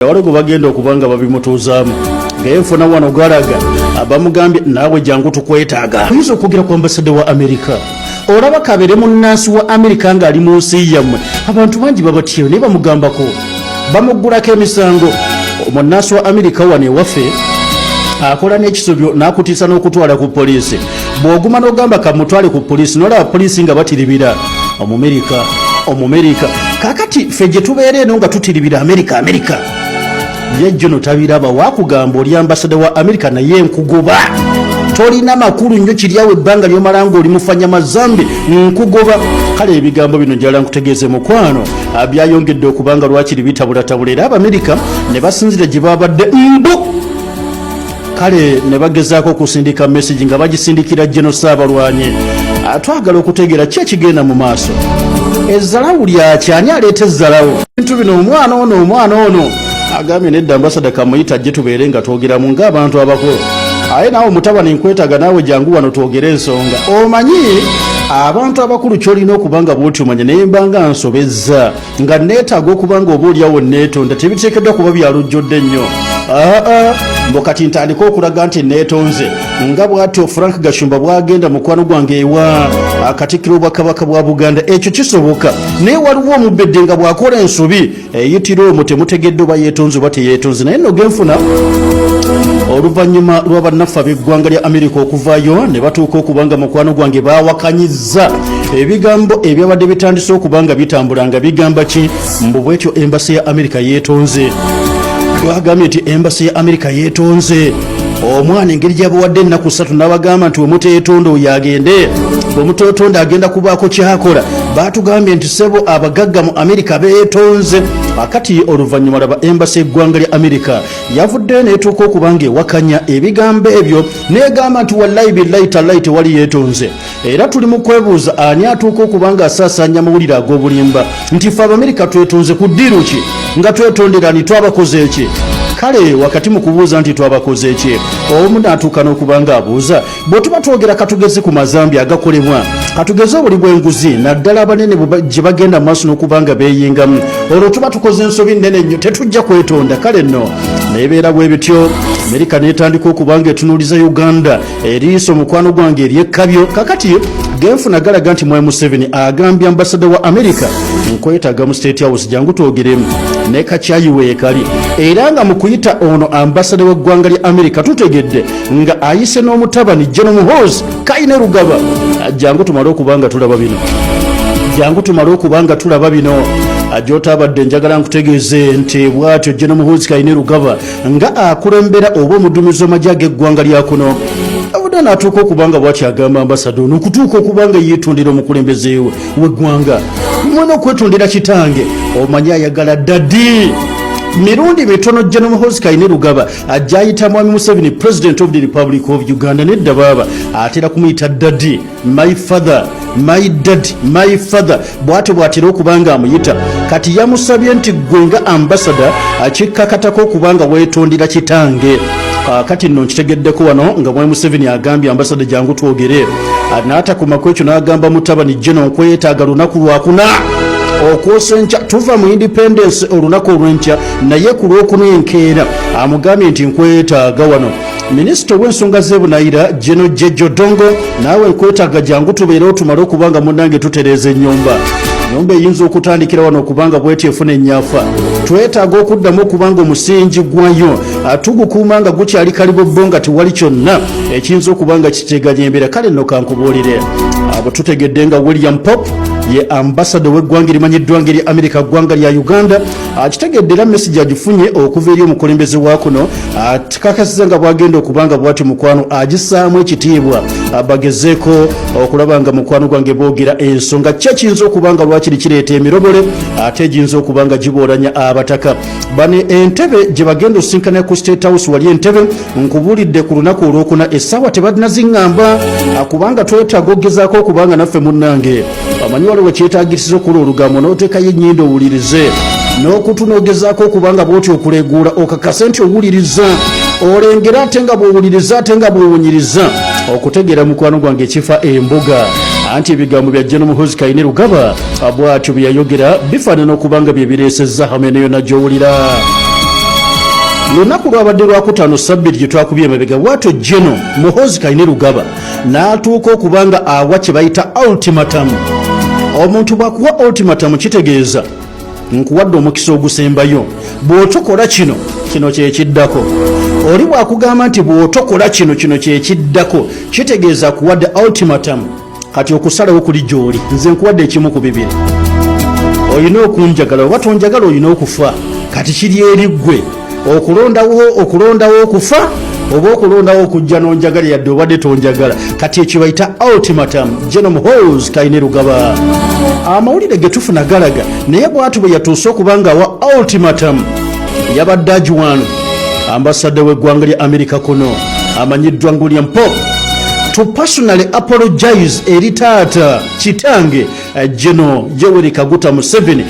waligo bagenda okubanga babimutuuzaamu ng'enfuna wano galaga abamugambye naawe jangu tukwetaaga. Oyinza okugira ku ambasada wa Amerika olaba kabere munnansi wa Amerika ng'ali mu nsi yammwe abantu bangi babatyeyo naye bamugambako bamuggulako emisango. Omunnansi wa Amerika wano ewaffe akola n'ekisobyo n'akutiisa n'okutwala ku poliisi. Bw'oguma n'ogamba kamutwale ku poliisi n'olaba poliisi nga batiribira Omumerika. Kaakati ffe gye tubeera eno nga tutiribira Amerika yejjono tabiraba wakugamba oli ambasada wa Amerika naye nkugoba. Tolina makulu nnyo kiryawo ebbanga ly'omala ng'oli mufanya mazambi nkugoba. Kale ebigambo bino njala nkutegeeze mukwano byayongedde okubanga lwakiri bitabulatabula era Abamerika ne basinzira gye babadde mbu. Kale ne bagezaako okusindika message nga bagisindikira General Saabalwanyi. Twagala okutegeera ki ekigenda mu maaso. Ezzalawu lyaki ani aleeta ezzalawu? Bintu bino omwana ono agambye nedda ambasada kamuyita ajje tubeere nga twogeramu ng'abantu abakulu. Aye naawe mutabani nkwetaaga naawe jangu wano twogere ensonga. Omanyi abantu abakulu kyolina okubanga bwoti omanya naye mbanga nsobezza nga neetaaga okubanga oba oliawo neetonda tebiteekeddwa kuba byalujjodde nnyo. Mbo kati ntandika okulaga nti neetonze nga bw'atyo Frank Gashumba bw'agenda mukwano gwange ewa Katikkiro bwa Kabaka bwa Buganda. Ekyo kisoboka naye waliwo omubbedde nga bw'akola ensobi eyitira omwo temutegedde oba yeetonze oba teyeetonze. Naye nno genfuna oluvannyuma lwa bannaffe ab'eggwanga lya Amerika okuvaayo ne batuuka okubanga mukwano gwange baawakanyizza ebigambo ebyabadde bitandise okubanga bitambula nga bigamba ki mbu bwetyo embasi ya Amerika yeetonze. Twagambye nti embasi ya Amerika yeetonze. Omwana engeri gyabawadde ennaku 3 n'abagamba nti wemuteetonda oyo agende, wemuteetonda agenda kubaako kyakola. Baatugambye nti sebo abagagga mu Amerika beetonze. Akati oluvannyuma laba embasi eggwanga lya Amerika yavudde neetuuka okubanga ewakanya ebigambo ebyo neegamba nti wallahi billahi tallahi tewali yeetonze. Era tuli mu kwebuuza ani atuuka okubanga asaasaanya amawulire ag'obulimba nti ffe Abamerika twetonze ku ddiru ki nga twetondera ni twabakoze eki. Kale wakati mu kubuuza nti twabakoze eki omu n'atuuka n'okubanga abuuza bwe tuba twogera katugeze ku mazambi agakolebwa katugeze obuli bw'enguzi naddala abanene gye bagenda mu maaso n'okubanga beeyingamu olwo tuba tukoze ensobi nnene nnyo tetujja kwetonda. Kale nno neebeera bwe bityo Amerika n'etandika okubanga etunuuliza Uganda eriiso mukwano gwange ery'ekkabyo. Kakati genfuna galaga nti Mwai Museveni agambye ambasada wa Amerika nkwetaaga mu State House jangu twogeremu ne kakyayiwe ekali era nga mu kuyita ono ambasada w'eggwanga lya Amerika tutegedde nga ayise n'omutabani General Muhoozi Kainerugaba. Jangu tumale okubanga tulaba bino ajotabadde njagala nkutegeeze nti bw'atyo General Muhoozi Kainerugaba nga akulembera oba omuduumizi w'amagye ag'eggwanga lya kuno abuda n'atuuka okubanga bw'atyo agamba ambasada ono okutuuka okubanga yeetondera omukulembeze w'eggwanga mwena okwetondera kitange omanyi ayagala dadi. Mirundi mitono General Muhoozi Kainerugaba ajja ayita Mwami Museveni President of the Republic of Uganda nedda baba atera kumuyita dadi, my father, my dad, my father. Bw'atera okubanga amuyita kati yamusabye nti gwe nga ambasada akikkakatako okubanga weetondera kitange. Kati nno nkitegeddeko wano nga Mwami Museveni agambye ambasada jangu twogere n'atakuma ku ekyo n'agamba mutabani General nkwetaaga lunaku lwakuna okwosenkya tuva mu independence olunaku olw'enkya naye ku lwokuna enkeera amugambye nti nkwetaaga wano. Minisita w'ensonga z'ebunayira General Jejo Dongo naawe nkwetaaga jangu tubeere otumale okubanga munnange tutereeza ennyumba eyinza okutandikira wano okubanga bweti efuna ennyafa. Twetaaga okuddamu okubanga omusingi gwayo tugukuuma nga gukyali kalibo bbonga tiwali kyonna ekiyinza okubanga kiteganya embeera. Kale nno kankubuulire abo tutegedde nga William Popp ye ambasada w'eggwanga erimanyiddwa ng'erya Amerika ggwanga lya Uganda akitegedde era message agifunye okuva eri omukulembeze wa kuno atakakasiza nga bwagenda okubanga bw'atyo mukwano agissaamu ekitiibwa bagezeeko okulaba nga mukwano gwange boogera ensonga ki ekiyinza okubanga lwakiri kireeta emirobole ate egiyinza okubanga giboolanya abataka. Bano entebe gye bagenda osinkana ku State House wali entebe nkubuulidde ku lunaku olwokuna essaawa tebanaziŋŋamba kubanga twetaaga okugezaako okubanga naffe munnange amanyi waliwo kyetaagisiza okula olugambo n'oteekayo ennyindo owulirize n'okutunogezaako okubanga bw'oti okuleeguula okakase nti owuliriza olengera ate nga bw'owuliriza ate nga bw'owunyiriza okutegeera mukwano gwange ekifa embuga anti ebigambo bya General Muhoozi Kainerugaba bw'atyo bye yayogera bifaanana okubanga bye bireesezza hamwe ne yonna gy'owulira. lunaku lwabadde lwakutaano sabbiri gye twakubye emabega bwato Gen Muhoozi Kainerugaba n'atuuka okubanga awa kye bayita ultimatum. Omuntu bw'akuwa ultimatum kitegeeza nkuwadde omukisa ogusembayo, bw'otokola kino kyekiddako. Oli bw'akugamba nti bw'otokola kino kyekiddako, kitegeeza akuwadde ultimatum. Kati okusalawo kuli gy'oli, nze nkuwadde ekimu ku bibiri. Olina okunjagala oba tonjagala, olina okufa. Kati kiri eri ggwe okulondawo okufa oba okulondawo okujja n'onjagala yadde obadde tonjagala. Kati ekyo bayita ultimatum. Gen Muhoozi Kainerugaba amawulire ge tufuna galaga, naye bw'atu bwe yatuuse okubanga awa ultimatum yabadde agiwano ambassador w'eggwanga lya America kuno amanyiddwa nga William Popp to personally apologize eri taata kitange Gen Yoweri Kaguta Museveni